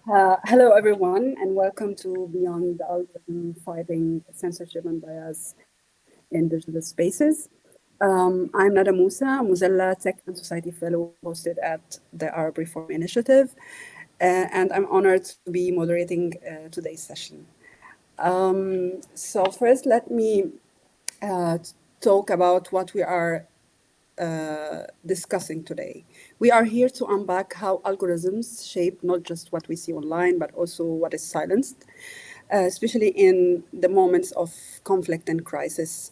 Hello, everyone, and welcome to Beyond the Algorithm Fighting Censorship and Bias in Digital Spaces. I'm Nada Musa, Muzella Tech and Society Fellow hosted at the Arab Reform Initiative, and I'm honored to be moderating today's session. So first, let me talk about what we are discussing today. We are here to unpack how algorithms shape not just what we see online, but also what is silenced, especially in the moments of conflict and crisis.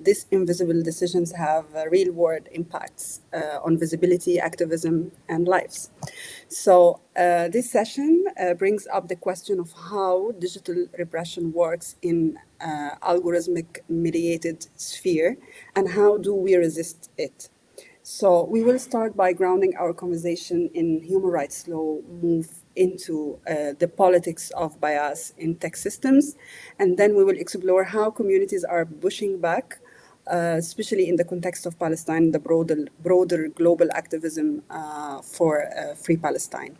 These invisible decisions have real-world impacts on visibility, activism, and lives. So this session brings up the question of how digital repression works in algorithmic mediated sphere and how do we resist it. So we will start by grounding our conversation in human rights law, move into the politics of bias in tech systems, and then we will explore how communities are pushing back, especially in the context of Palestine, the broader global activism for free Palestine.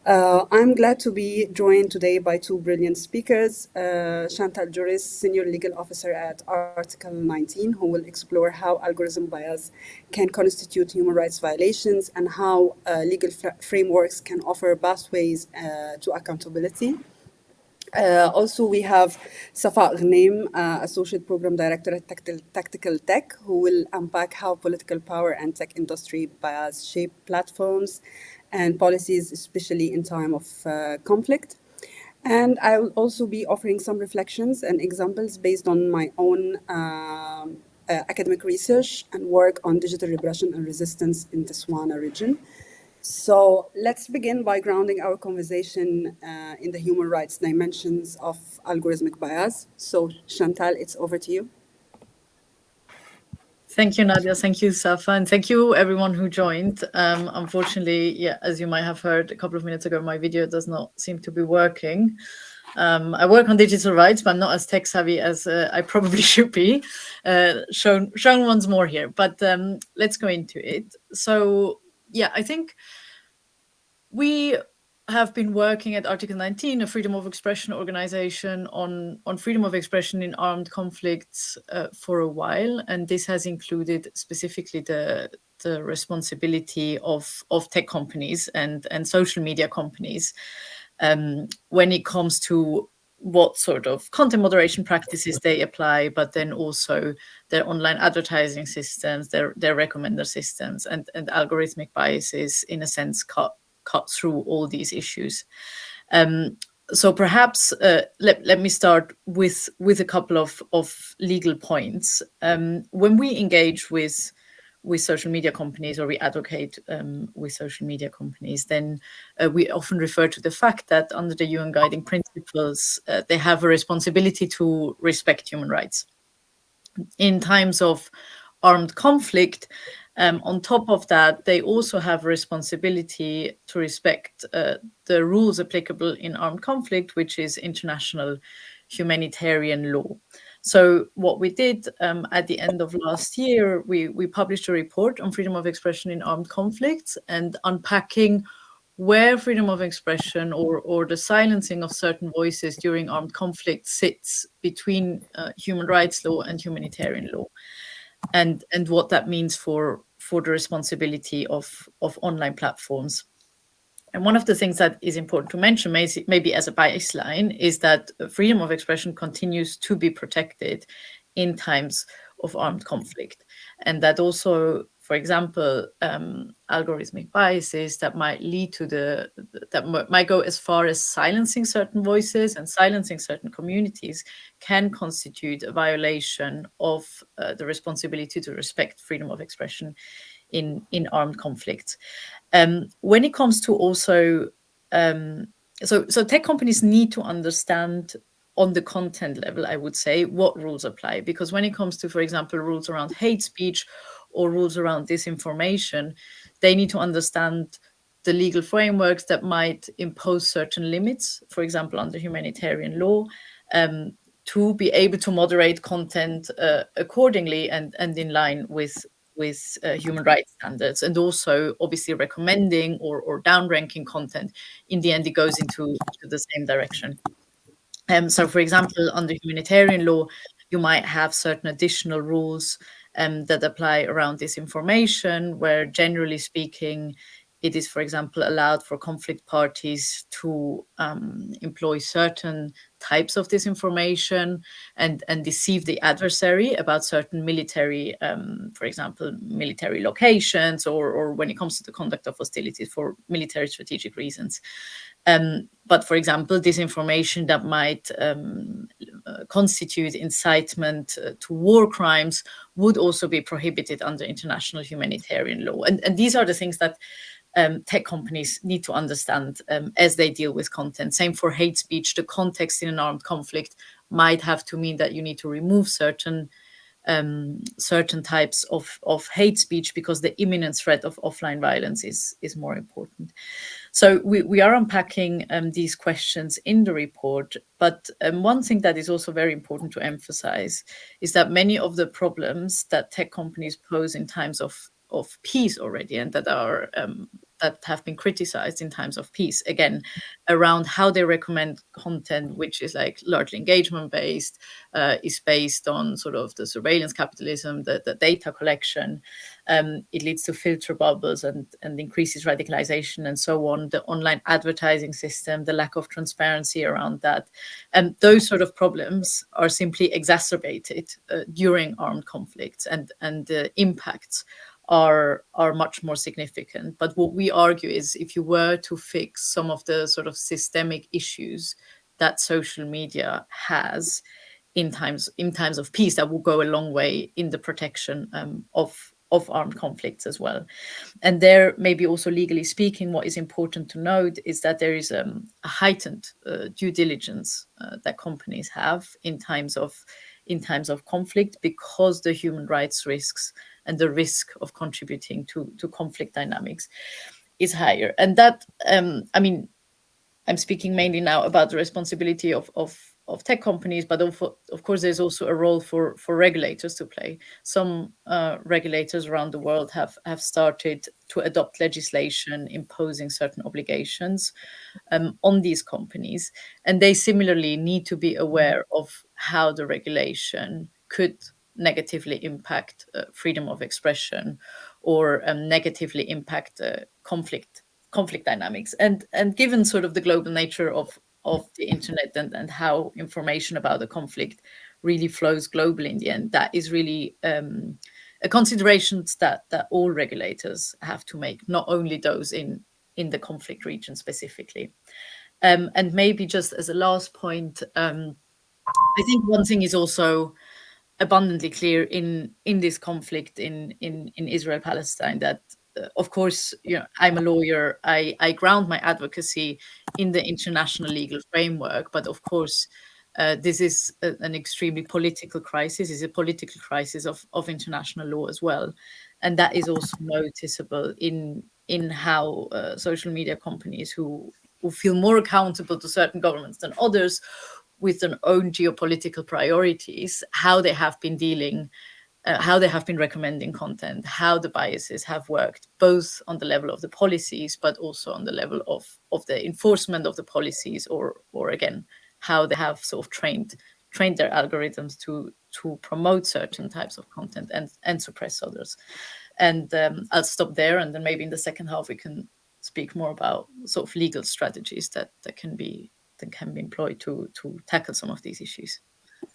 I'm glad to be joined today by two brilliant speakers, Chantal Juris, Senior Legal Officer at Article 19, who will explore how algorithm bias can constitute human rights violations and how legal frameworks can offer pathways to accountability. Also, we have Safa Ghanem, Associate Program Director at Tactical Tech, who will unpack how political power and tech industry bias shape platforms and policies, especially in time of conflict. And I will also be offering some reflections and examples based on my own academic research and work on digital repression and resistance in the Swana region. So let's begin by grounding our conversation in the human rights dimensions of algorithmic bias. So Chantal, it's over to you. Thank you, Nadia. Thank you, Safa. And thank you, everyone who joined. Unfortunately, as you might have heard a couple of minutes ago, my video does not seem to be working. I work on digital rights, but I'm not as tech savvy as I probably should be. Shown once more here, but let's go into it. So, I think we have been working at Article 19, a freedom of expression organization, on freedom of expression in armed conflicts for a while, and this has included specifically the responsibility of tech companies and social media companies when it comes to what sort of content moderation practices they apply, but then also their online advertising systems, their recommender systems, and algorithmic biases, in a sense, cut through all these issues. So perhaps let me start with a couple of legal points. When we engage with social media companies, or we advocate with social media companies, then we often refer to the fact that under the UN Guiding Principles, they have a responsibility to respect human rights. In times of armed conflict, on top of that, they also have a responsibility to respect the rules applicable in armed conflict, which is international humanitarian law. So what we did at the end of last year, we published a report on freedom of expression in armed conflicts and unpacking where freedom of expression or the silencing of certain voices during armed conflict sits between human rights law and humanitarian law, and what that means for the responsibility of online platforms. And one of the things that is important to mention, maybe as a baseline, is that freedom of expression continues to be protected in times of armed conflict. And that also, for example, algorithmic biases that might lead to that might go as far as silencing certain voices and silencing certain communities can constitute a violation of the responsibility to respect freedom of expression in armed conflicts. When it comes to also, so tech companies need to understand on the content level, I would say, what rules apply. Because when it comes to, for example, rules around hate speech or rules around disinformation, they need to understand the legal frameworks that might impose certain limits, for example, under humanitarian law, to be able to moderate content accordingly and in line with human rights standards, and also obviously recommending or downranking content. In the end, it goes into the same direction. So, for example, under humanitarian law, you might have certain additional rules that apply around disinformation, where generally speaking, it is, for example, allowed for conflict parties to employ certain types of disinformation and deceive the adversary about certain military, for example, military locations, or when it comes to the conduct of hostilities for military strategic reasons. But for example, disinformation that might constitute incitement to war crimes would also be prohibited under international humanitarian law. And these are the things that tech companies need to understand as they deal with content. Same for hate speech. The context in an armed conflict might have to mean that you need to remove certain types of hate speech because the imminent threat of offline violence is more important. So we are unpacking these questions in the report, but one thing that is also very important to emphasize is that many of the problems that tech companies pose in times of peace already, and that are that have been criticized in times of peace, again, around how they recommend content, which is like largely engagement based, is based on sort of the surveillance capitalism, the data collection. It leads to filter bubbles and increases radicalization and so on. The online advertising system, the lack of transparency around that. And those sort of problems are simply exacerbated during armed conflicts, and the impacts are much more significant. But what we argue is, if you were to fix some of the sort of systemic issues that social media has in times of peace, that will go a long way in the protection of armed conflicts as well. And there, maybe also legally speaking, what is important to note is that there is a heightened due diligence that companies have in times of conflict, because the human rights risks and the risk of contributing to conflict dynamics is higher. And that, I mean, I'm speaking mainly now about the responsibility of tech companies, but of course, there's also a role for regulators to play. Some regulators around the world have started to adopt legislation imposing certain obligations on these companies, and they similarly need to be aware of how the regulation could negatively impact freedom of expression, or negatively impact conflict dynamics. And given sort of the global nature of the internet, and how information about the conflict really flows globally in the end, that is really a consideration that all regulators have to make, not only those in the conflict region specifically. And maybe just as a last point, I think one thing is also abundantly clear in this conflict in Israel-Palestine, that of course, you know, I'm a lawyer. I ground my advocacy in the international legal framework, but of course, this is an extremely political crisis. It's a political crisis of international law as well, and that is also noticeable in how social media companies who feel more accountable to certain governments than others, with their own geopolitical priorities, how they have been dealing, how they have been recommending content, how the biases have worked, both on the level of the policies, but also on the level of the enforcement of the policies, or again, how they have sort of trained their algorithms to promote certain types of content and suppress others. And I'll stop there, and then maybe in the second half we can speak more about sort of legal strategies that can be employed to tackle some of these issues.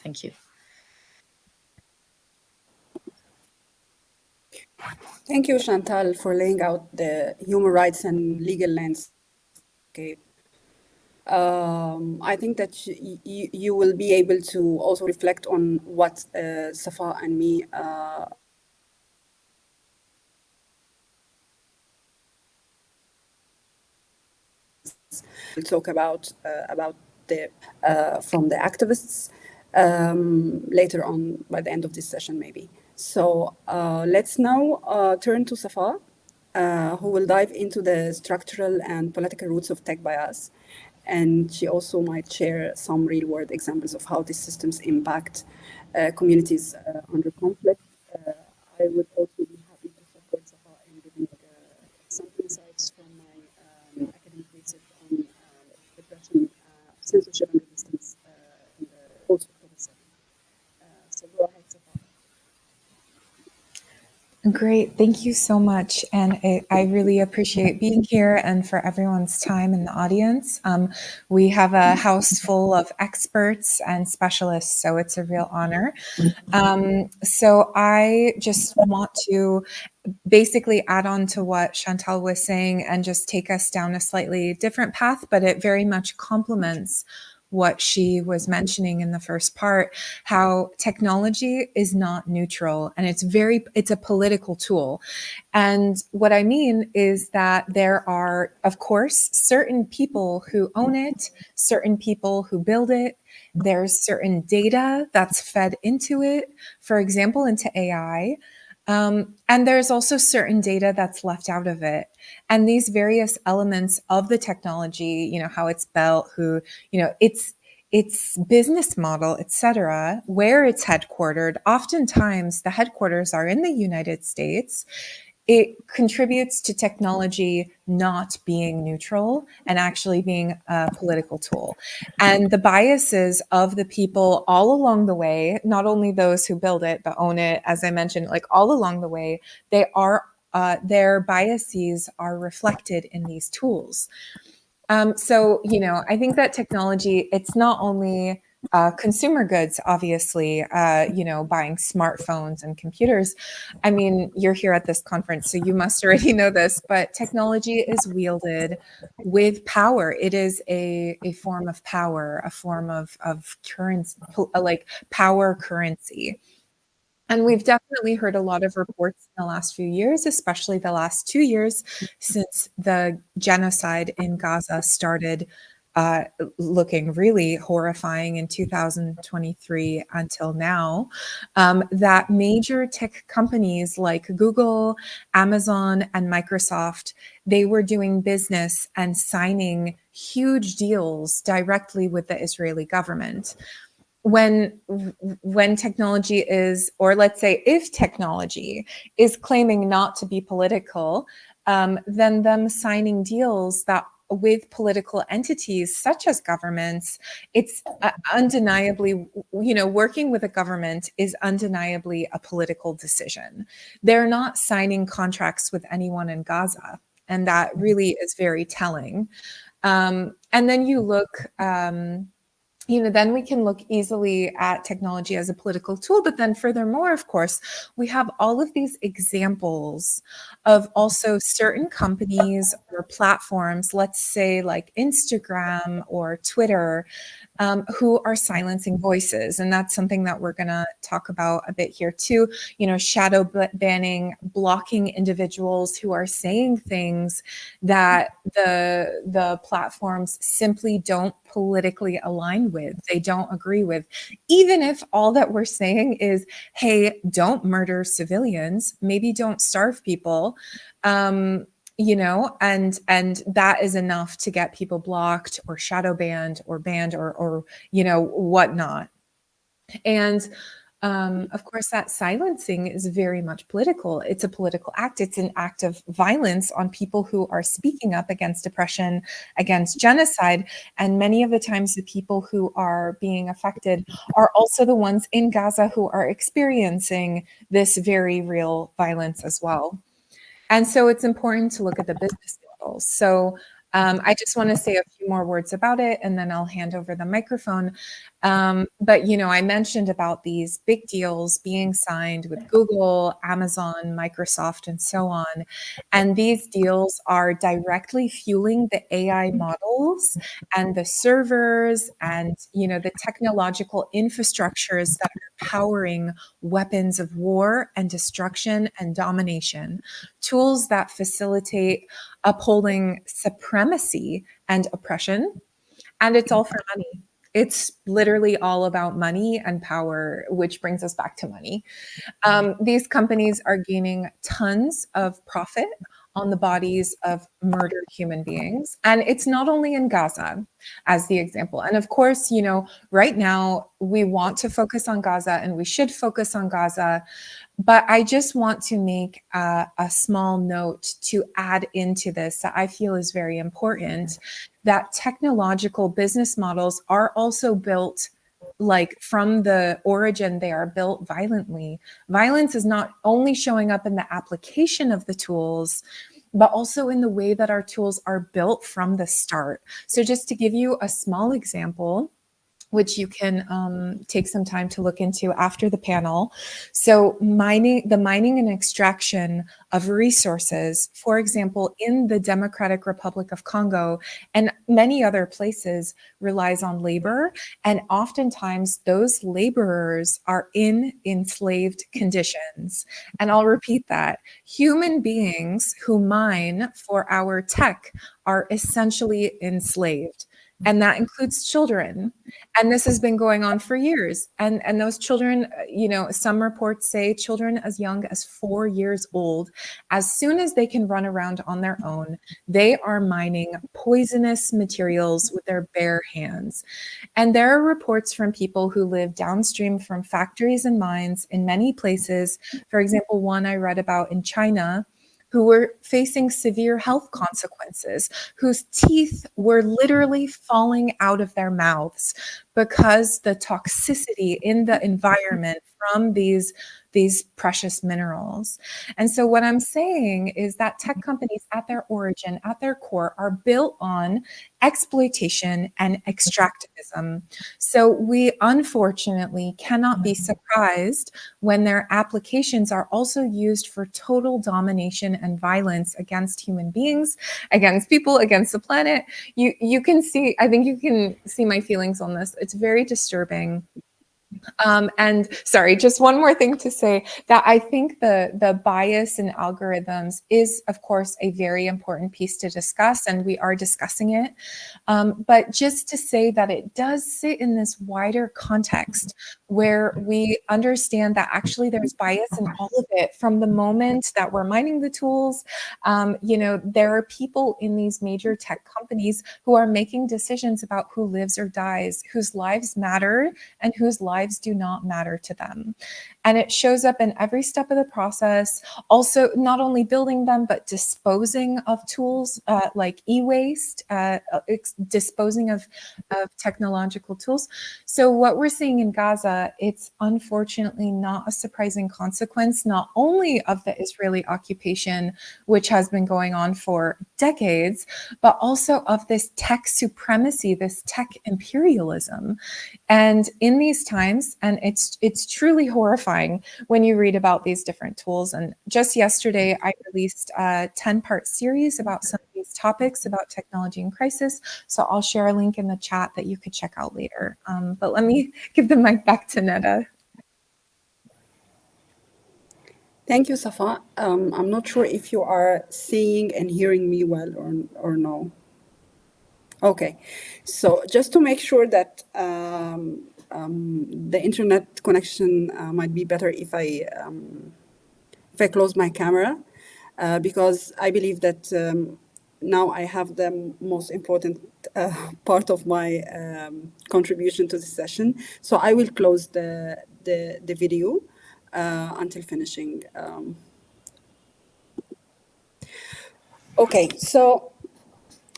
Thank you. Thank you, Chantal, for laying out the human rights and legal landscape. I think that you will be able to also reflect on what Safa and me will talk about the from the activists later on, by the end of this session, maybe. So let's now turn to Safa, who will dive into the structural and political roots of tech bias. And she also might share some real-world examples of how these systems impact communities under conflict. I would also be happy Great. Thank you so much. And I really appreciate being here and for everyone's time in the audience. We have a house full of experts and specialists, so it's a real honor. So I just want to basically add on to what Chantal was saying and just take us down a slightly different path, but it very much complements what she was mentioning in the first part, how technology is not neutral and it's a political tool. And what I mean is that there are, of course, certain people who own it, certain people who build it. There's certain data that's fed into it, for example, into AI. And there's also certain data that's left out of it. And these various elements of the technology, how it's built, its business model, etc., where it's headquartered. Oftentimes, the headquarters are in the United States. It contributes to technology not being neutral and actually being a political tool. And the biases of the people all along the way, not only those who build it, but own it, as I mentioned, like all along the way, their biases are reflected in these tools. So, I think that technology, it's not only consumer goods, obviously, buying smartphones and computers. I mean, you're here at this conference, so you must already know this, but technology is wielded with power. It is a form of power, a form of currency, like power currency. And we've definitely heard a lot of reports in the last few years, especially the last 2 years since the genocide in Gaza started looking really horrifying in 2023 until now, that major tech companies like Google, Amazon, and Microsoft, they were doing business and signing huge deals directly with the Israeli government. When technology is, or let's say if technology is claiming not to be political, then them signing deals that with political entities such as governments, it's undeniably, working with a government is undeniably a political decision. They're not signing contracts with anyone in Gaza, and that really is very telling. And then you look, then we can look easily at technology as a political tool. But then furthermore, of course, we have all of these examples of also certain companies or platforms, let's say like Instagram or Twitter, who are silencing voices. And that's something that we're going to talk about a bit here too, shadow banning, blocking individuals who are saying things that the platforms simply don't politically align with, they don't agree with, even if all that we're saying is, hey, don't murder civilians, maybe don't starve people, and that is enough to get people blocked or shadow banned or banned or whatnot. And of course, that silencing is very much political. It's a political act. It's an act of violence on people who are speaking up against oppression, against genocide. And many of the times, the people who are being affected are also the ones in Gaza who are experiencing this very real violence as well. And so it's important to look at the business models. So I just want to say a few more words about it, and then I'll hand over the microphone. But, I mentioned about these big deals being signed with Google, Amazon, Microsoft, and so on. And these deals are directly fueling the AI models and the servers and, the technological infrastructures that are powering weapons of war and destruction and domination, tools that facilitate upholding supremacy and oppression. And it's all for money. It's literally all about money and power, which brings us back to money. These companies are gaining tons of profit on the bodies of murdered human beings. And it's not only in Gaza as the example. And of course, right now we want to focus on Gaza and we should focus on Gaza. But I just want to make a small note to add into this that I feel is very important, that technological business models are also built like from the origin, they are built violently. Violence is not only showing up in the application of the tools, but also in the way that our tools are built from the start. So just to give you a small example, which you can take some time to look into after the panel. So the mining and extraction of resources, for example, in the Democratic Republic of Congo and many other places, relies on labor. And oftentimes those laborers are in enslaved conditions. And I'll repeat that. Human beings who mine for our tech are essentially enslaved. And that includes children. And this has been going on for years. And those children, you know, some reports say children as young as 4 years old, as soon as they can run around on their own, they are mining poisonous materials with their bare hands. And there are reports from people who live downstream from factories and mines in many places. For example, one I read about in China, who were facing severe health consequences, whose teeth were literally falling out of their mouths because the toxicity in the environment from these precious minerals. And so what I'm saying is that tech companies at their origin, at their core, are built on exploitation and extractivism. So we unfortunately cannot be surprised when their applications are also used for total domination and violence against human beings, against people, against the planet. You can see, I think you can see my feelings on this. It's very disturbing. And sorry, just one more thing to say, that I think the bias in algorithms is, of course, a very important piece to discuss, and we are discussing it. But just to say that it does sit in this wider context where we understand that actually there's bias in all of it from the moment that we're mining the tools. You know, there are people in these major tech companies who are making decisions about who lives or dies, whose lives matter and whose lives do not matter to them. And it shows up in every step of the process. Also, not only building them, but disposing of tools like e-waste, disposing of technological tools. So what we're seeing in Gaza, it's unfortunately not a surprising consequence, not only of the Israeli occupation, which has been going on for decades, but also of this tech supremacy, this tech imperialism. And in these times, and it's truly horrifying when you read about these different tools. And just yesterday, I released a 10-part series about some of these topics about technology in crisis. So I'll share a link in the chat that you could check out later. But let me give the mic back to Neda. Thank you, Safa. I'm not sure if you are seeing and hearing me well or no. Okay, so just to make sure that the internet connection might be better if I close my camera, because I believe that now I have the most important part of my contribution to the session. So I will close the video until finishing. Okay, so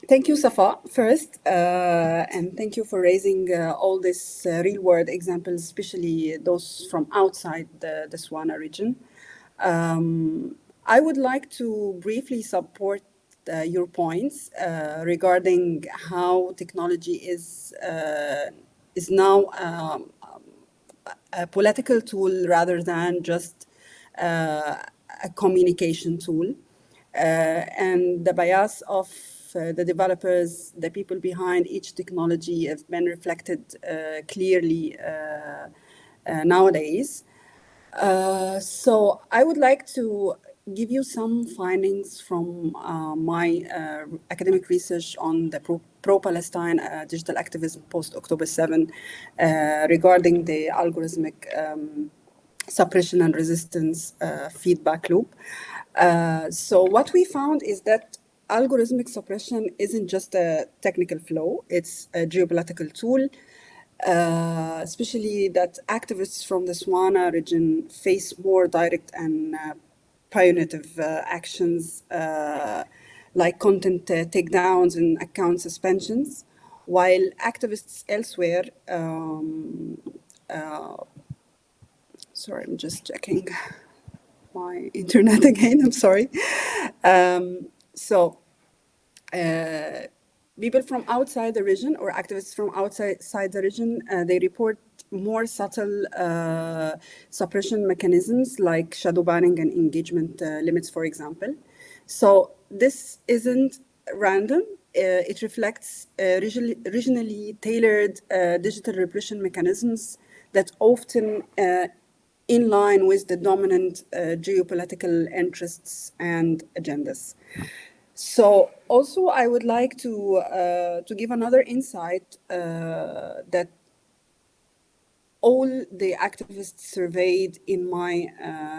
thank you, Safa, first, and thank you for raising all these real-world examples, especially those from outside the Swana region. I would like to briefly support your points regarding how technology is now a political tool rather than just a communication tool. And the bias of the developers, the people behind each technology, have been reflected clearly nowadays. So I would like to give you some findings from my academic research on the pro-Palestine digital activism post-October 7 regarding the algorithmic suppression and resistance feedback loop. So what we found is that algorithmic suppression isn't just a technical flaw, it's a geopolitical tool, especially that activists from the Swana region face more direct and punitive actions like content takedowns and account suspensions, while activists elsewhere, sorry, I'm just checking my internet again, I'm sorry. People from outside the region or activists from outside the region, they report more subtle suppression mechanisms like shadow banning and engagement limits, for example. So this isn't random. It reflects regionally tailored digital repression mechanisms that often in line with the dominant geopolitical interests and agendas. So also I would like to give another insight that all the activists surveyed in my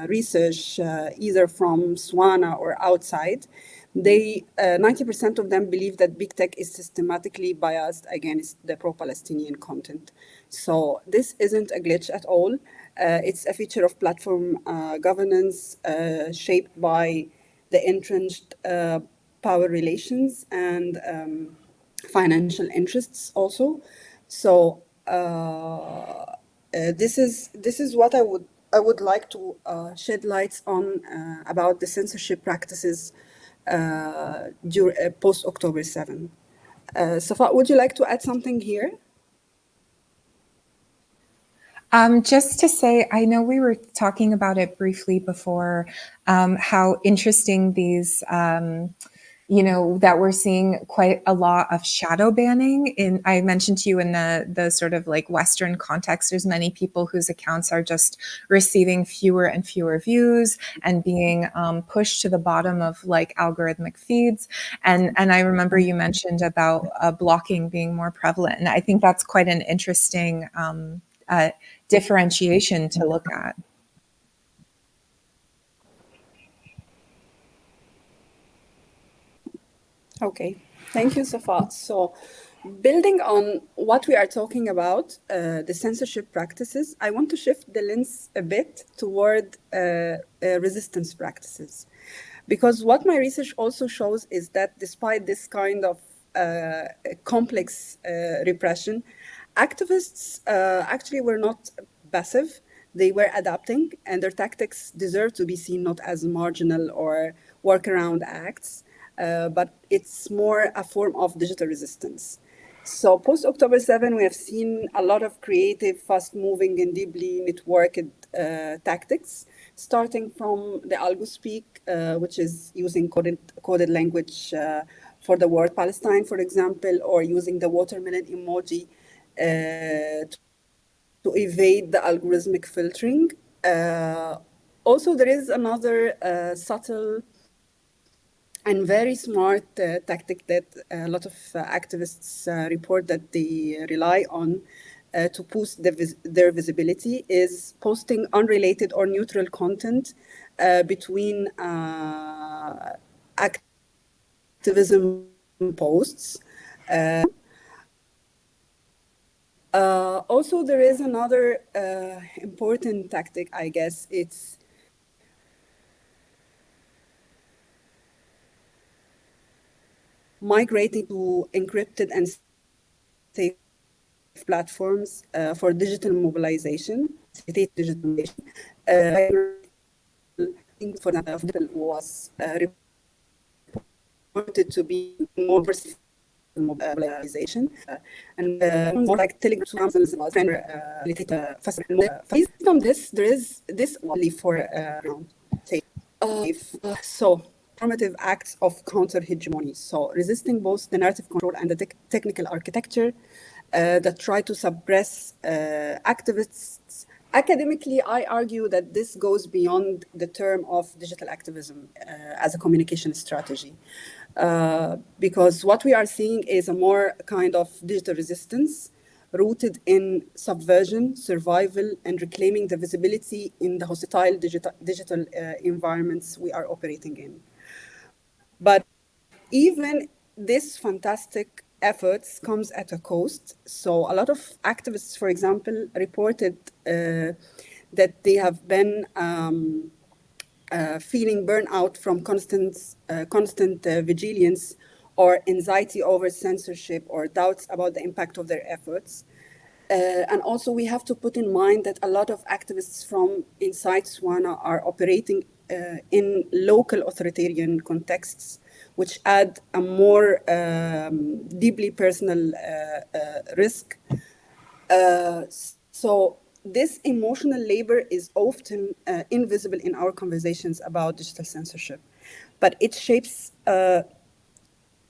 research, either from SWANA or outside, 90% of them believe that big tech is systematically biased against the pro-Palestinian content. So this isn't a glitch at all. It's a feature of platform governance shaped by the entrenched power relations and financial interests also. So this is what I would like to shed lights on about the censorship practices post October 7. Safa, would you like to add something here? Just to say, I know we were talking about it briefly before, how interesting these, that we're seeing quite a lot of shadow banning. I mentioned to you in the sort of like Western context, there's many people whose accounts are just receiving fewer and fewer views and being pushed to the bottom of like algorithmic feeds. And I remember you mentioned about blocking being more prevalent. And I think that's quite an interesting differentiation to look at. Okay, thank you, Safa. So building on what we are talking about, the censorship practices, I want to shift the lens a bit toward resistance practices. Because what my research also shows is that despite this kind of complex repression, activists actually were not passive. They were adapting, and their tactics deserve to be seen not as marginal or workaround acts, but it's more a form of digital resistance. So post-October 7, we have seen a lot of creative, fast-moving, and deeply networked tactics, starting from the algospeak, which is using coded language for the word Palestine, for example, or using the watermelon emoji to evade the algorithmic filtering. Also, there is another subtle and very smart tactic that a lot of activists report that they rely on to boost their visibility is posting unrelated or neutral content between activism posts. Also, there is another important tactic, I guess. It's migrating to encrypted and safe platforms for digital mobilization, digital mobilization. For example, was reported to be more mobilization and more like Telegram based on this, there is this only for so normative acts of counter-hegemony. So resisting both the narrative control and the technical architecture that try to suppress activists. Academically, I argue that this goes beyond the term of digital activism as a communication strategy. Because what we are seeing is a more kind of digital resistance rooted in subversion, survival, and reclaiming the visibility in the hostile digital environments we are operating in. But even this fantastic efforts comes at a cost. So a lot of activists, for example, reported that they have been feeling burnout from constant vigilance or anxiety over censorship or doubts about the impact of their efforts. And also we have to put in mind that a lot of activists from inside Swana are operating in local authoritarian contexts, which add a more deeply personal risk. So this emotional labor is often invisible in our conversations about digital censorship, but it shapes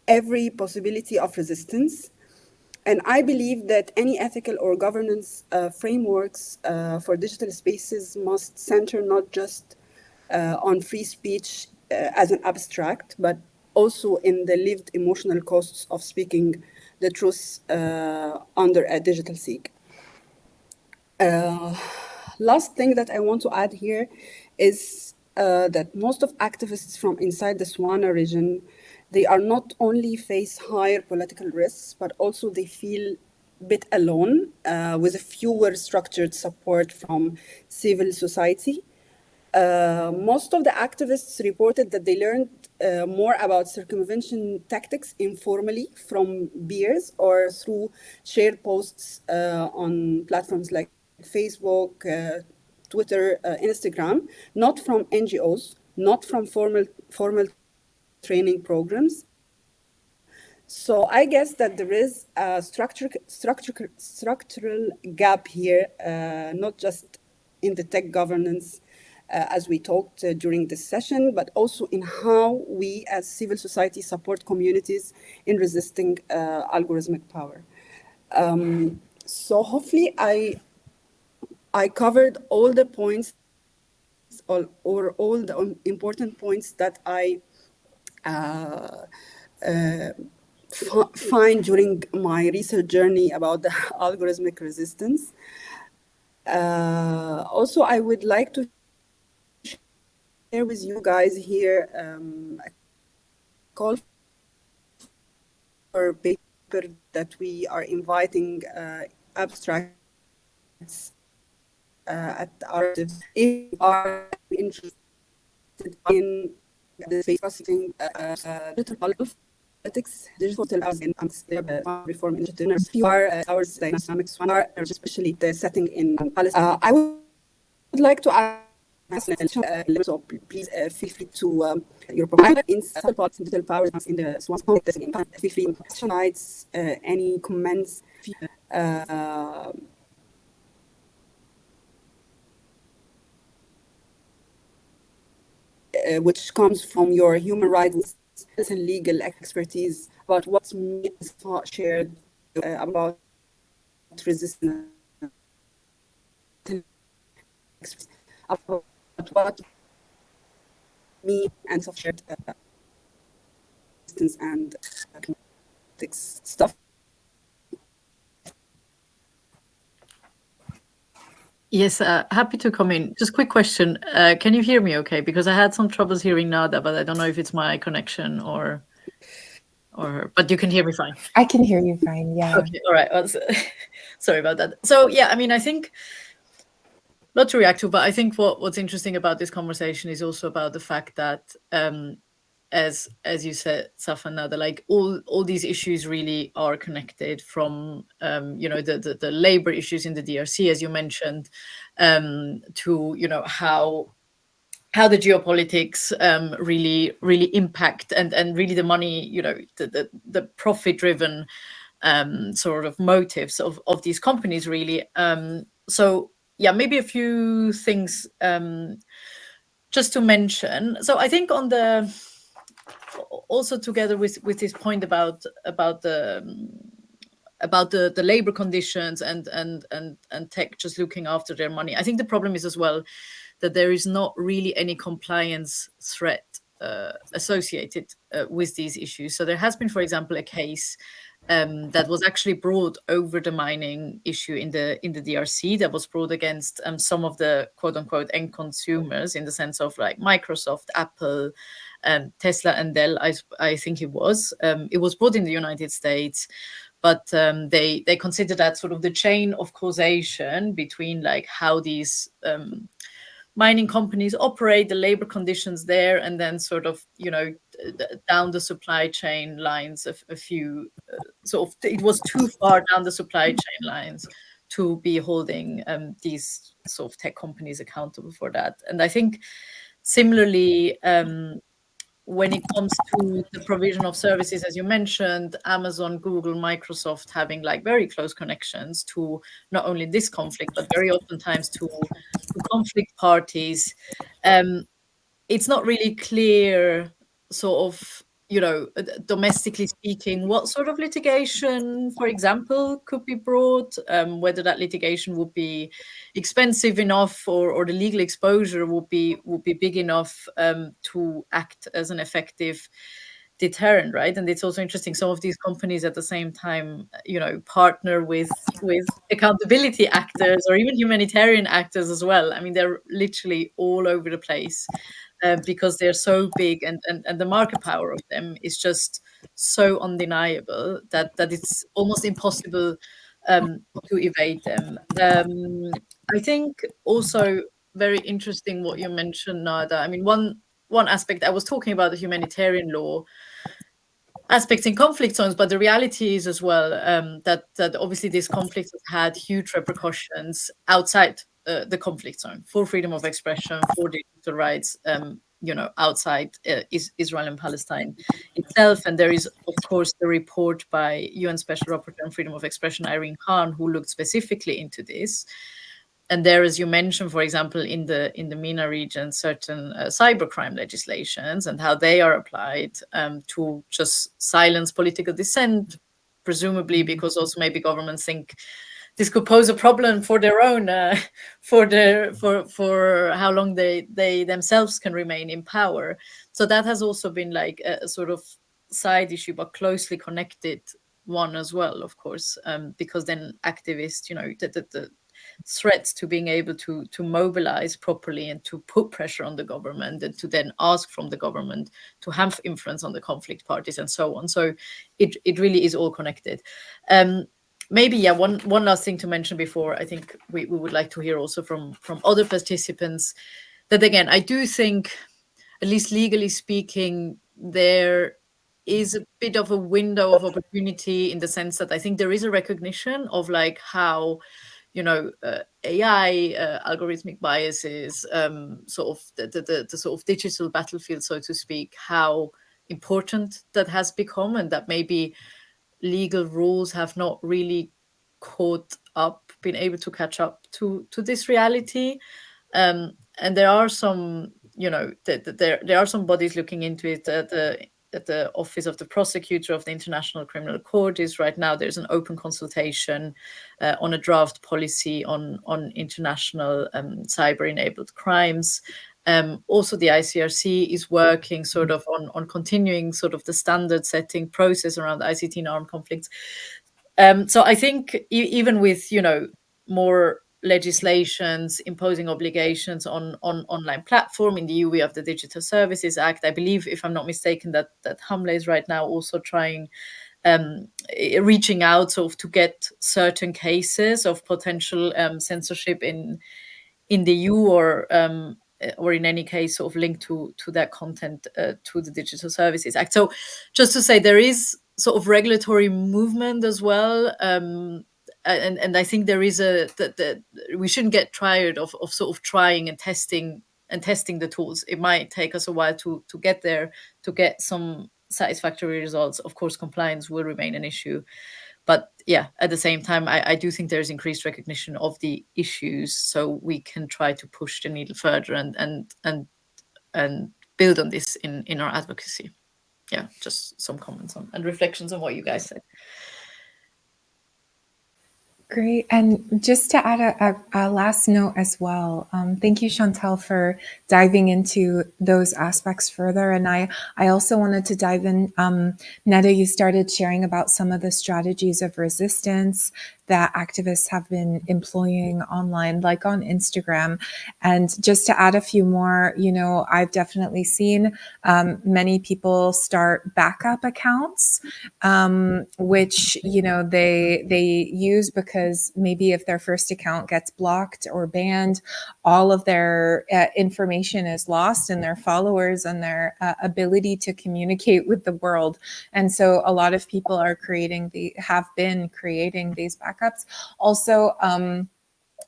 every possibility of resistance. And I believe that any ethical or governance frameworks for digital spaces must center not just on free speech as an abstract, but also in the lived emotional costs of speaking the truth under a digital seek. Last thing that I want to add here is that most of activists from inside the Swana region, they are not only face higher political risks, but also they feel a bit alone with a fewer structured support from civil society. Most of the activists reported that they learned more about circumvention tactics informally from peers or through shared posts on platforms like Facebook, Twitter, Instagram, not from NGOs, not from formal training programs. So I guess that there is a structural gap here, not just in the tech governance, as we talked during this session, but also in how we as civil society support communities in resisting algorithmic power. So hopefully I covered all the points or all the important points that I find during my research journey about the algorithmic resistance. Also, I would like to share with you guys here a call for paper that we are inviting abstracts at our, if you are interested in discussing digital politics, digital and reform initiative, if you are our dynamics, especially the setting in Palestine. I would like to ask, so please feel free to your profile in digital powers in the Swan context. Feel free to slides, any comments. Which comes from your human rights and legal expertise about what's shared about resistance, about what me and soft shared resistance and stuff. Yes, happy to come in. Just quick question. Can you hear me okay? Because I had some troubles hearing Nada, but I don't know if it's my connection or but you can hear me fine. I can hear you fine, yeah. Okay, all right. Well, sorry about that. So yeah, I mean, I think, not to react to, but I think what's interesting about this conversation is also about the fact that as you said, Safan, Nada, like all these issues really are connected from you know, the labor issues in the DRC, as you mentioned, to, you know, how the geopolitics really impact and really the money, you know, the profit driven sort of motives of these companies really. So yeah, maybe a few things just to mention. So I think on the, also together with this point about the labor conditions and tech just looking after their money, I think the problem is as well that there is not really any compliance threat associated with these issues. So there has been, for example, a case that was actually brought over the mining issue in the DRC, that was brought against some of the quote unquote end consumers, in the sense of like Microsoft, Apple, Tesla, and Dell. I think it was brought in the United States, but they consider that sort of the chain of causation between like how these mining companies operate, the labor conditions there, and then sort of, you know, down the supply chain lines, a few sort of, it was too far down the supply chain lines to be holding these sort of tech companies accountable for that. And I think similarly, when it comes to the provision of services, as you mentioned, Amazon, Google, Microsoft having like very close connections to not only this conflict, but very oftentimes to conflict parties. It's not really clear, sort of, you know, domestically speaking, what sort of litigation, for example, could be brought, whether that litigation would be expensive enough, or the legal exposure would be big enough to act as an effective deterrent, right? And it's also interesting, some of these companies at the same time, you know, partner with accountability actors or even humanitarian actors as well. I mean, they're literally all over the place. Because they're so big, and the market power of them is just so undeniable that it's almost impossible to evade them. I think also very interesting what you mentioned, Nada. I mean, one aspect, I was talking about the humanitarian law aspects in conflict zones, but the reality is as well that obviously this conflict has had huge repercussions outside the conflict zone for freedom of expression, for digital rights, you know, outside Israel and Palestine itself. And there is, of course, the report by UN Special Rapporteur on Freedom of Expression, Irene Khan, who looked specifically into this. And there, as you mentioned, for example, in the MENA region, certain cybercrime legislations and how they are applied to just silence political dissent, presumably because also maybe governments think this could pose a problem for their own, for how long they themselves can remain in power. So that has also been like a sort of side issue, but closely connected one as well, of course, because then activists, you know, the threats to being able to mobilize properly and to put pressure on the government and to then ask from the government to have influence on the conflict parties and so on. So it really is all connected. Maybe, yeah, one last thing to mention before I think we would like to hear also from other participants, that again, I do think, at least legally speaking, there is a bit of a window of opportunity, in the sense that I think there is a recognition of like how, you know, AI, algorithmic biases, sort of the sort of digital battlefield, so to speak, how important that has become, and that maybe legal rules have not really been able to catch up to this reality. And there are some, you know, there are some bodies looking into it. At the Office of the Prosecutor of the International Criminal Court is right now, there's an open consultation on a draft policy on international cyber-enabled crimes. Also, the ICRC is working sort of on continuing sort of the standard setting process around ICT and armed conflicts. So I think even with, you know, more legislations imposing obligations on online platform, in the EU we have the Digital Services Act. I believe, if I'm not mistaken, that Hamle is right now also trying, reaching out sort of to get certain cases of potential censorship in the EU, or in any case sort of linked to that content, to the Digital Services Act. So just to say, there is sort of regulatory movement as well. And I think there is we shouldn't get tired of sort of trying and testing the tools. It might take us a while to get there, to get some satisfactory results. Of course, compliance will remain an issue. But yeah, at the same time, I do think there's increased recognition of the issues, so we can try to push the needle further and build on this in our advocacy. Yeah, just some comments on and reflections on what you guys said. Great. And just to add a last note as well, thank you, Chantal, for diving into those aspects further. And I also wanted to dive in. Neda, you started sharing about some of the strategies of resistance that activists have been employing online, like on Instagram. And just to add a few more, you know, I've definitely seen many people start backup accounts, which, you know, they use because because maybe if their first account gets blocked or banned, all of their information is lost, and their followers and their ability to communicate with the world. And so a lot of people are have been creating these backups. Also,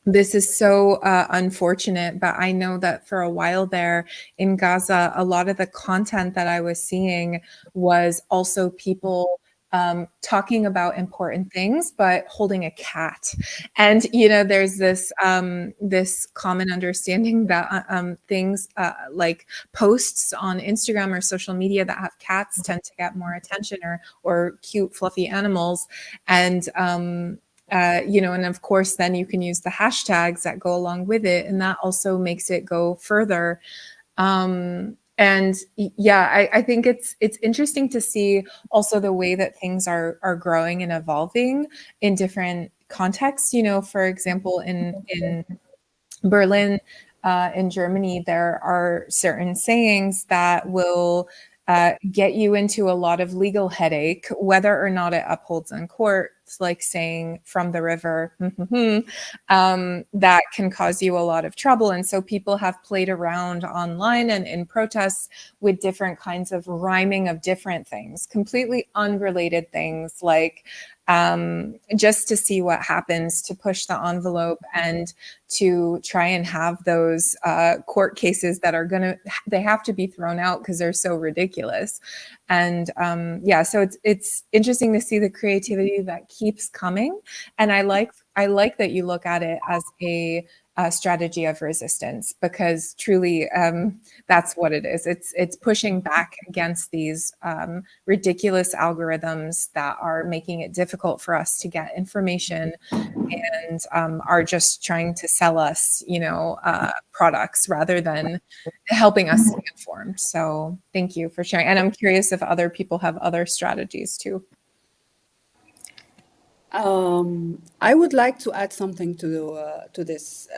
this is so unfortunate, but I know that for a while there in Gaza, a lot of the content that I was seeing was also people talking about important things, but holding a cat. And, you know, there's this this common understanding that things like posts on Instagram or social media that have cats tend to get more attention, or cute, fluffy animals. And, you know, and of course, then you can use the hashtags that go along with it, and that also makes it go further. And yeah, I think it's interesting to see also the way that things are growing and evolving in different contexts. You know, for example, in Berlin, in Germany, there are certain sayings that will get you into a lot of legal headache, whether or not it upholds in court. It's like saying "from the river," that can cause you a lot of trouble. And so people have played around online and in protests with different kinds of rhyming of different things, completely unrelated things, like just to see what happens, to push the envelope and to try and have those court cases that are they have to be thrown out because they're so ridiculous. And yeah, so it's interesting to see the creativity that keeps coming. And I like that you look at it as a strategy of resistance, because truly that's what it is. It's pushing back against these ridiculous algorithms that are making it difficult for us to get information, and are just trying to sell us, you know, products rather than helping us stay informed. So thank you for sharing. And I'm curious if other people have other strategies too. I would like to add something to this.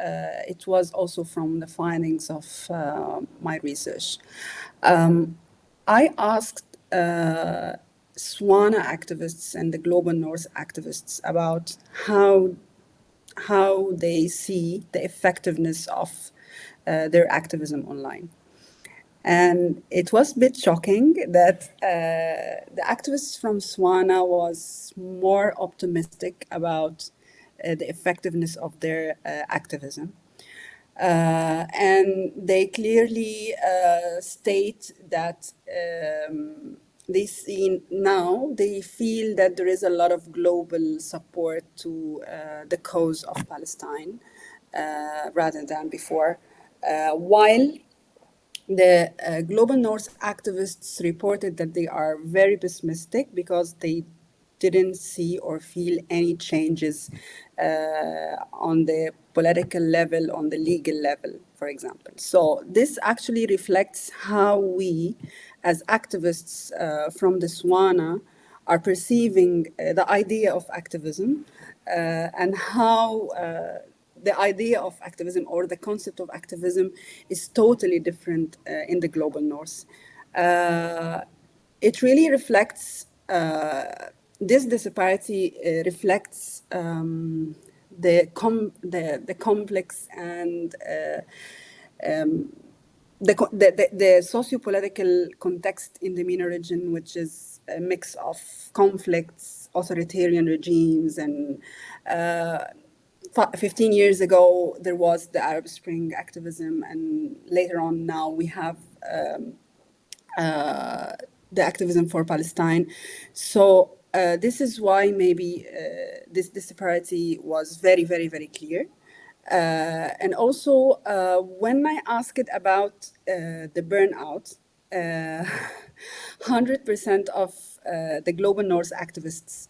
It was also from the findings of my research. I asked SWANA activists and the Global North activists about how they see the effectiveness of their activism online. And it was a bit shocking that the activists from SWANA was more optimistic about the effectiveness of their activism. And they clearly state that they feel that there is a lot of global support to the cause of Palestine rather than before, while the Global North activists reported that they are very pessimistic because they didn't see or feel any changes on the political level, on the legal level, for example. So this actually reflects how we, as activists from the SWANA, are perceiving the idea of activism and how the idea of activism or the concept of activism is totally different in the Global North. It really reflects, this disparity reflects the complex and the socio-political context in the MENA region, which is a mix of conflicts, authoritarian regimes, and 15 years ago, there was the Arab Spring activism, and later on now we have the activism for Palestine. So this is why maybe this disparity was very, very, very clear. And also, when I asked about the burnout, 100% of the Global North activists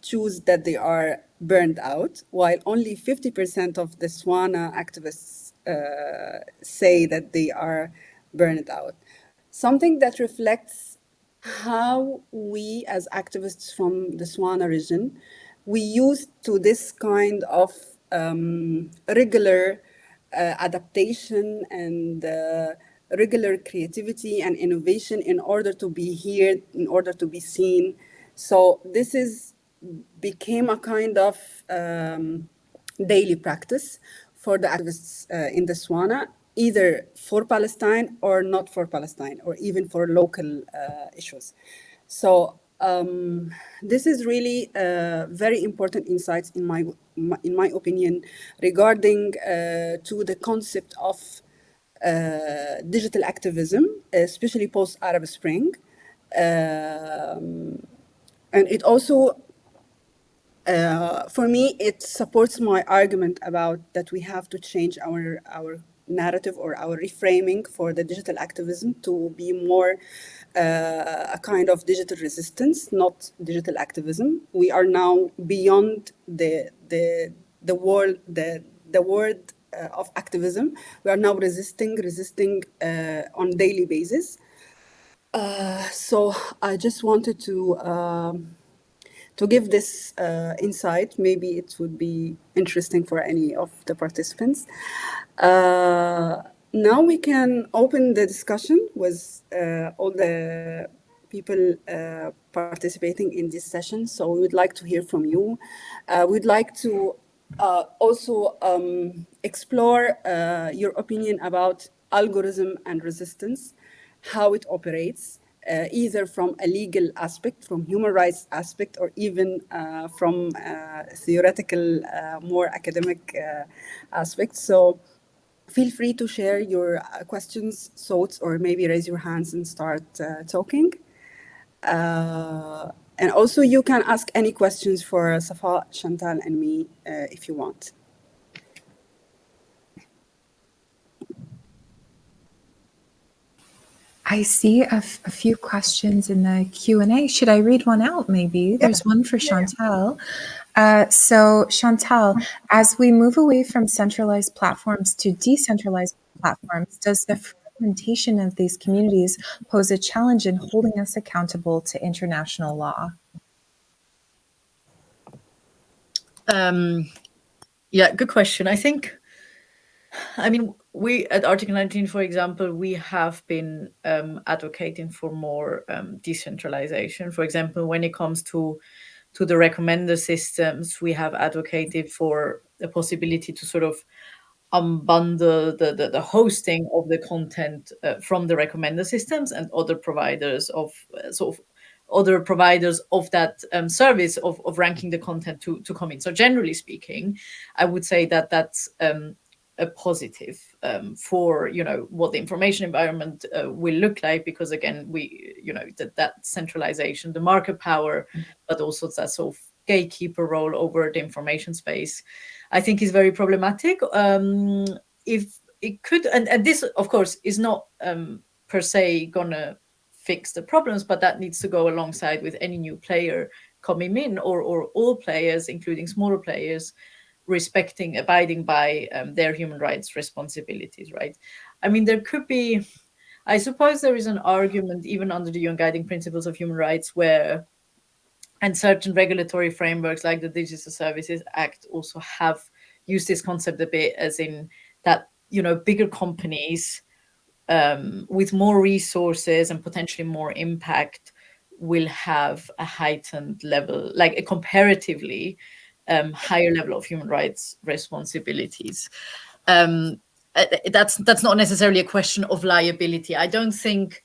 choose that they are burned out, while only 50% of the SWANA activists say that they are burned out. Something that reflects how we as activists from the SWANA region, we used to this kind of regular adaptation and regular creativity and innovation in order to be here, in order to be seen. So this is became a kind of daily practice for the activists in the Swana, either for Palestine or not for Palestine, or even for local issues. So this is really very important insights in my opinion regarding to the concept of digital activism, especially post Arab Spring, and it also. For me, it supports my argument about that we have to change our narrative or our reframing for the digital activism to be more a kind of digital resistance, not digital activism. We are now beyond the word of activism. We are now resisting on daily basis. So I just wanted to give this insight. Maybe it would be interesting for any of the participants. Now we can open the discussion with all the people participating in this session. So we would like to hear from you. We'd like to also explore your opinion about algorithm and resistance, how it operates, either from a legal aspect, from human rights aspect, or even from theoretical, more academic aspects. So feel free to share your questions, thoughts, or maybe raise your hands and start talking. And also you can ask any questions for Safa, Chantal, and me if you want. I see a few questions in the Q&A. Should I read one out maybe? There's one for Chantal. So Chantal, as we move away from centralized platforms to decentralized platforms, does the fragmentation of these communities pose a challenge in holding us accountable to international law? Yeah, good question. I mean, we at Article 19, for example, we have been advocating for more decentralization. For example, when it comes to the recommender systems, we have advocated for the possibility to sort of unbundle the hosting of the content from the recommender systems and other providers of other providers of that service of ranking the content to come in. So generally speaking, I would say that that's a positive for what the information environment will look like, because again we that centralization, the market power, but also that sort of gatekeeper role over the information space, I think is very problematic. If it could, and this of course is not per se gonna fix the problems, but that needs to go alongside with any new player coming in, or all players, including smaller players, abiding by their human rights responsibilities, right? I mean, there could be, I suppose there is an argument even under the UN Guiding Principles of Human Rights where, and certain regulatory frameworks like the Digital Services Act also have used this concept a bit, as in that, bigger companies with more resources and potentially more impact will have a heightened level, like a comparatively higher level of human rights responsibilities. That's not necessarily a question of liability. I don't think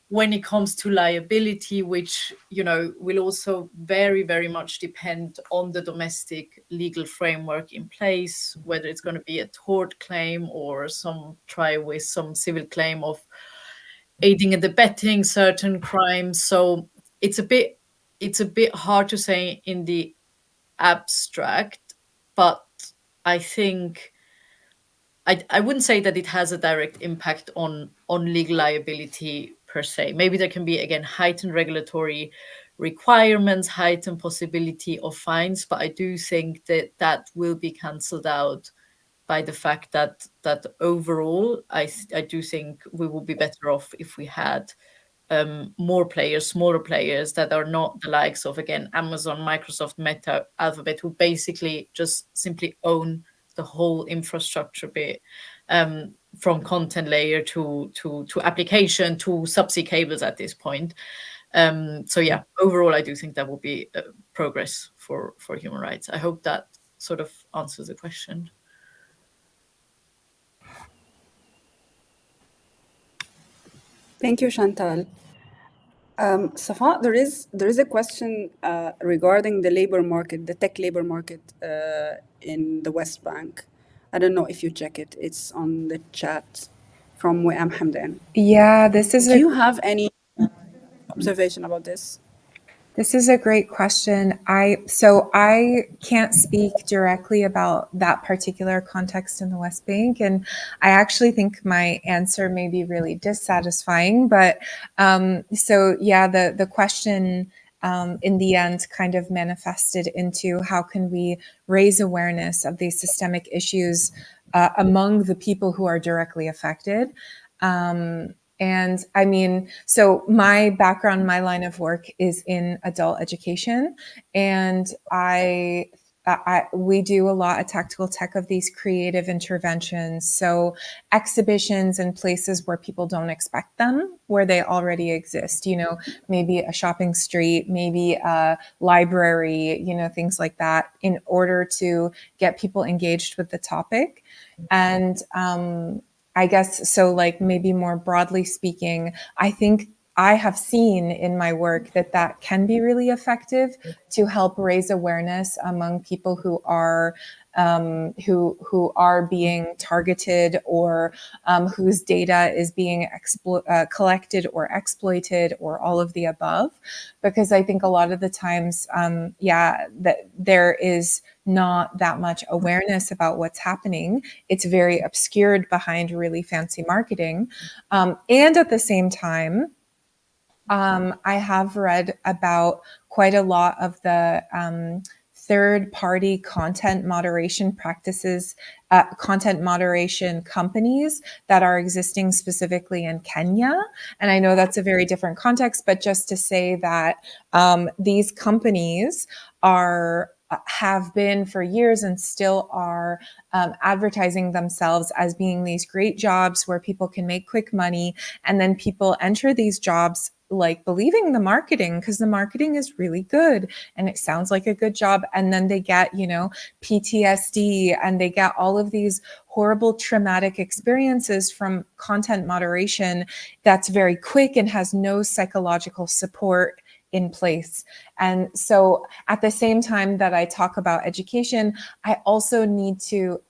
when it comes to liability, which will also very, very much depend on the domestic legal framework in place, whether it's going to be a tort claim or some try with some civil claim of aiding and abetting certain crimes. So it's a bit hard to say in the abstract, but I think I wouldn't say that it has a direct impact on legal liability per se. Maybe there can be, again, heightened regulatory requirements, heightened possibility of fines, but I do think that will be cancelled out by the fact that overall, I do think we will be better off if we had more players, smaller players that are not the likes of, again, Amazon, Microsoft, Meta, Alphabet, who basically just simply own the whole infrastructure bit, from content layer to application to subsea cables at this point. So yeah, overall, I do think that will be progress for human rights. I hope that sort of answers the question. Thank you, Chantal. Safa, there is a question regarding the labor market, the tech labor market in the West Bank. I don't know if you check it. It's on the chat from Wa'am Hamdan. Yeah, this is Do you have any observation about this? This is a great question. So I can't speak directly about that particular context in the West Bank, and I actually think my answer may be really dissatisfying. But so yeah, the question in the end kind of manifested into how can we raise awareness of these systemic issues among the people who are directly affected. And I mean, so my background, my line of work is in adult education, and we do a lot of tactical tech of these creative interventions. So exhibitions in places where people don't expect them, where they already exist, you know, maybe a shopping street, maybe a library, you know, things like that, in order to get people engaged with the topic. And I guess so, like maybe more broadly speaking, I think I have seen in my work that can be really effective to help raise awareness among people who are being targeted, or whose data is being collected or exploited, or all of the above. Because I think a lot of the times, that there is not that much awareness about what's happening. It's very obscured behind really fancy marketing. And at the same time, I have read about quite a lot of the third-party content moderation practices, content moderation companies that are existing specifically in Kenya. And I know that's a very different context, but just to say that these companies have been for years and still are advertising themselves as being these great jobs where people can make quick money, and then people enter these jobs like believing the marketing because the marketing is really good and it sounds like a good job, and then they get, you know, PTSD and they get all of these horrible traumatic experiences from content moderation that's very quick and has no psychological support in place. And so at the same time that I talk about education, I also need to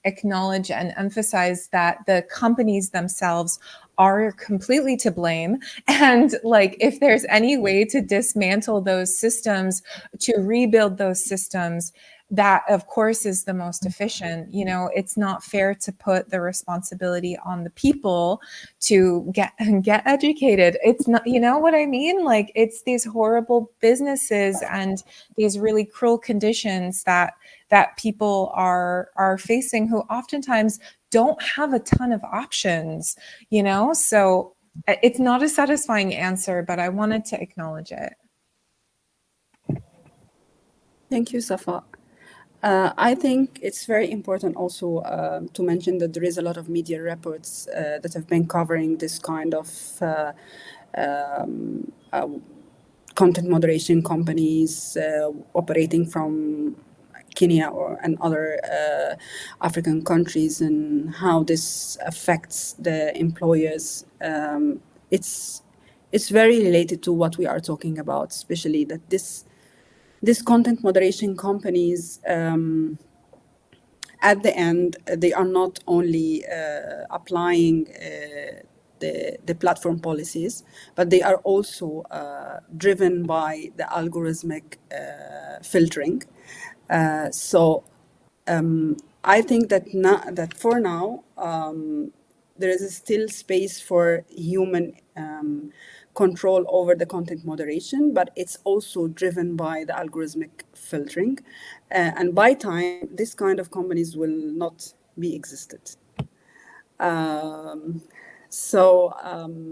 acknowledge and emphasize that the companies themselves are completely to blame. And like, if there's any way to dismantle those systems, to rebuild those systems, that of course is the most efficient. You know, it's not fair to put the responsibility on the people to get educated. It's not, you know what I mean? Like, it's these horrible businesses and these really cruel conditions that people are facing, who oftentimes don't have a ton of options, you know? So it's not a satisfying answer, but I wanted to acknowledge it. Thank you, Safa. I think it's very important also to mention that there is a lot of media reports that have been covering this kind of content moderation companies operating from Kenya and other African countries, and how this affects the employers. It's very related to what we are talking about, especially that this content moderation companies, at the end, they are not only applying the platform policies, but they are also driven by the algorithmic filtering. So I think that for now, there is still space for human control over the content moderation, but it's also driven by the algorithmic filtering. And by time, this kind of companies will not be existed. So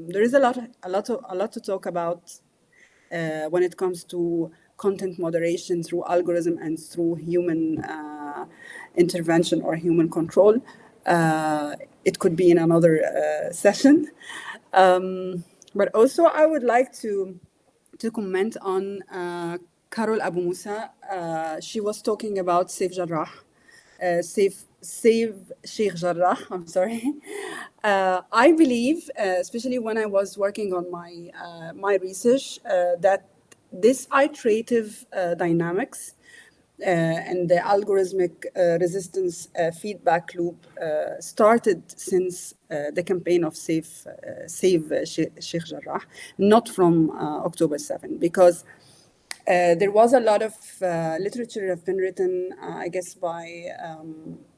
there is a lot to talk about when it comes to content moderation through algorithm and through human intervention or human control. It could be in another session. But also I would like to comment on Carol Abu Musa. She was talking about Save Jarrah, Save Sheikh Jarrah. I'm sorry. I believe, especially when I was working on my research, that this iterative dynamics and the algorithmic resistance feedback loop started since the campaign of Save Sheikh Jarrah, not from October 7, because there was a lot of literature have been written, I guess, by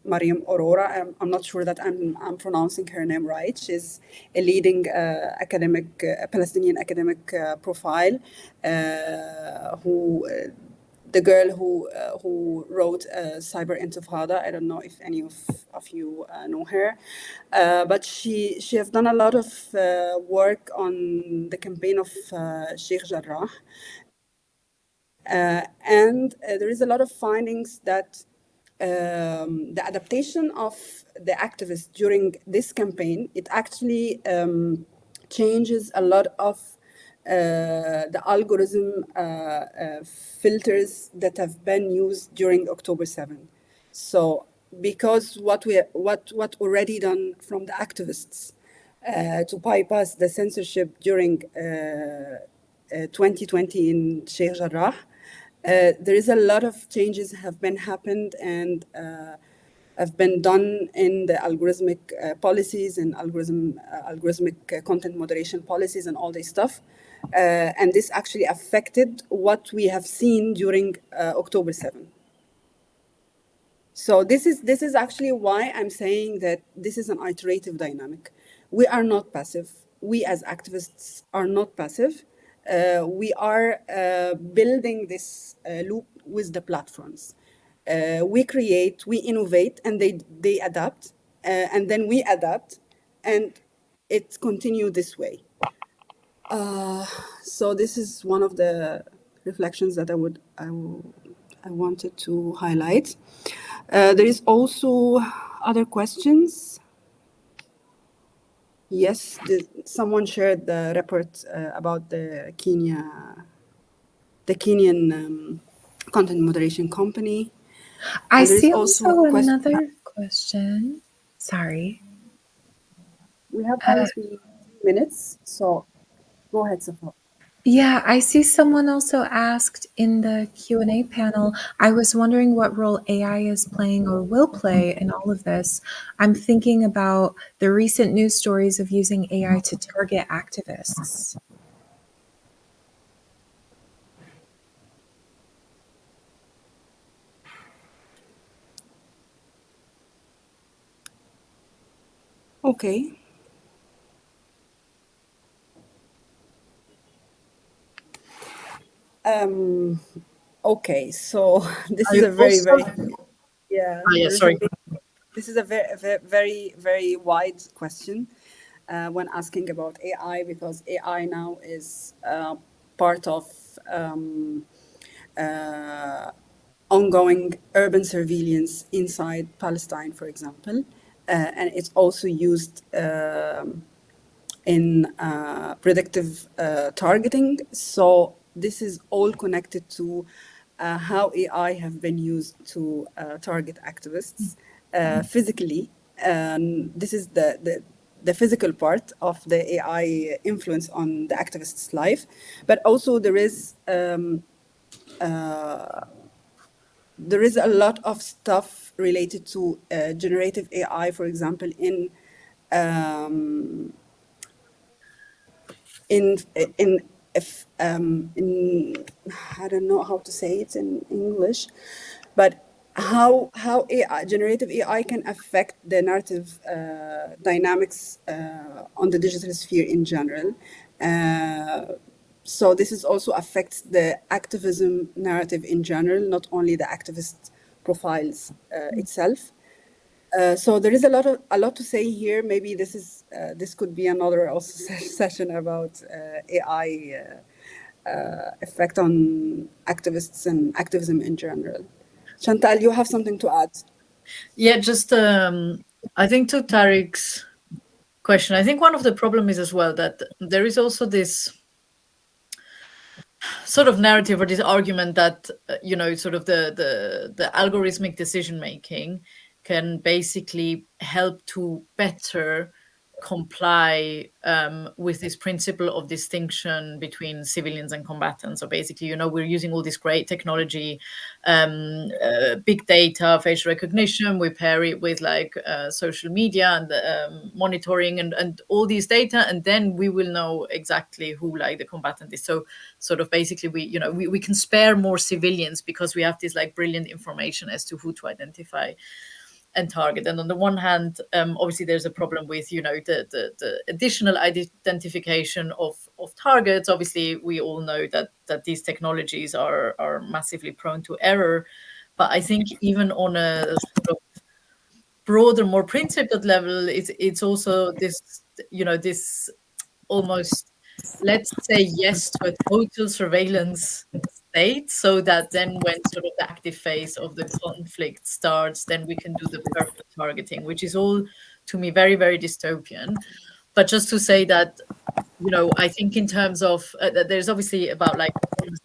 Mariam Aurora. I'm not sure that I'm pronouncing her name right. She's a leading academic, Palestinian academic profile, the girl who wrote Cyber Intifada. I don't know if any of you know her, but she has done a lot of work on the campaign of Sheikh Jarrah. And there is a lot of findings that the adaptation of the activists during this campaign, it actually changes a lot of the algorithm filters that have been used during October 7. So because what already done from the activists to bypass the censorship during 2020 in Sheikh Jarrah, there is a lot of changes have been happened and have been done in the algorithmic policies and algorithmic content moderation policies and all this stuff. And this actually affected what we have seen during October 7. So this is actually why I'm saying that this is an iterative dynamic. We are not passive. We as activists are not passive. We are building this loop with the platforms. We create, we innovate, and they adapt, and then we adapt, and it continues this way. So this is one of the reflections that I wanted to highlight. There is also other questions. Yes, someone shared the report about the Kenyan content moderation company. I And there is see also also a question. another question. Sorry. We have only 3 minutes, so go ahead, Safa. Yeah, I see someone also asked in the Q&A panel, I was wondering what role AI is playing or will play in all of this. I'm thinking about the recent news stories of using AI to target activists. Okay. Okay, so this is a very, yeah. Sorry. This is a very wide question when asking about AI, because AI now is part of ongoing urban surveillance inside Palestine, for example, and it's also used in predictive targeting. So this is all connected to how AI have been used to target activists physically. This is the physical part of the AI influence on the activist's life, but also there is a lot of stuff related to generative AI, for example, in I don't know how to say it in English, but how AI, generative AI can affect the narrative dynamics on the digital sphere in general. So this is also affects the activism narrative in general, not only the activist profiles itself. So there is a lot to say here. Maybe this could be another also session about AI effect on activists and activism in general. Chantal, you have something to add? Yeah, just I think to Tariq's question, I think one of the problem is as well that there is also this sort of narrative or this argument that you know, sort of the algorithmic decision making can basically help to better comply with this principle of distinction between civilians and combatants. So basically, you know, we're using all this great technology, big data, facial recognition. We pair it with like social media and monitoring and all these data, and then we will know exactly who like the combatant is. So sort of basically, we can spare more civilians because we have this like brilliant information as to who to identify and target. And on the one hand, obviously there's a problem with, you know, the additional identification of targets. Obviously, we all know that these technologies are massively prone to error. But I think even on a sort of broader, more principled level, it's also this, you know, this almost, let's say yes to a total surveillance state, so that then when sort of the active phase of the conflict starts, then we can do the perfect targeting, which is all to me very, very dystopian. But just to say that, you know, I think in terms of there's obviously about like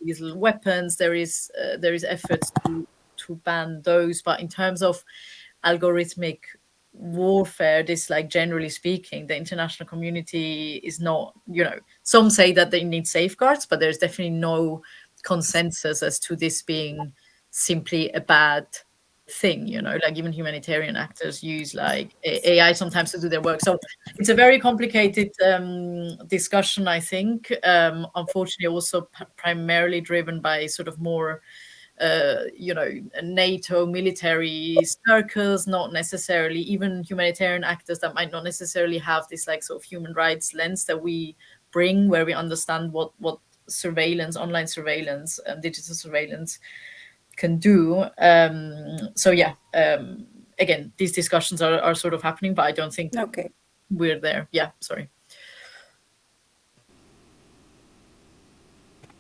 these little weapons, there is efforts to ban those, but in terms of algorithmic warfare, this, like, generally speaking, the international community is not, you know, some say that they need safeguards, but there's definitely no consensus as to this being simply a bad thing. You know, like even humanitarian actors use like AI sometimes to do their work. So it's a very complicated discussion, I think. Unfortunately, also primarily driven by sort of more you know, NATO military circles, not necessarily even humanitarian actors that might not necessarily have this like sort of human rights lens that we bring, where we understand what surveillance, online surveillance, digital surveillance can do. So yeah, again, these discussions are sort of happening, but I don't think we're there. Yeah, sorry.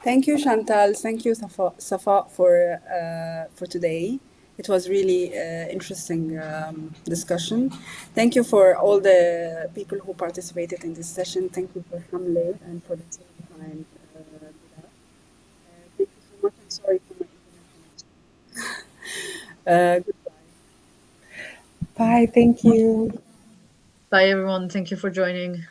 Thank you, Chantal. Thank you, Safa, for today. It was really interesting discussion. Thank you for all the people who participated in this session. Thank you for Hamle and for the team behind Bilal. Thank you so much. I'm sorry for my internet connection. Goodbye. Bye. Thank you. Bye, everyone. Thank you for joining.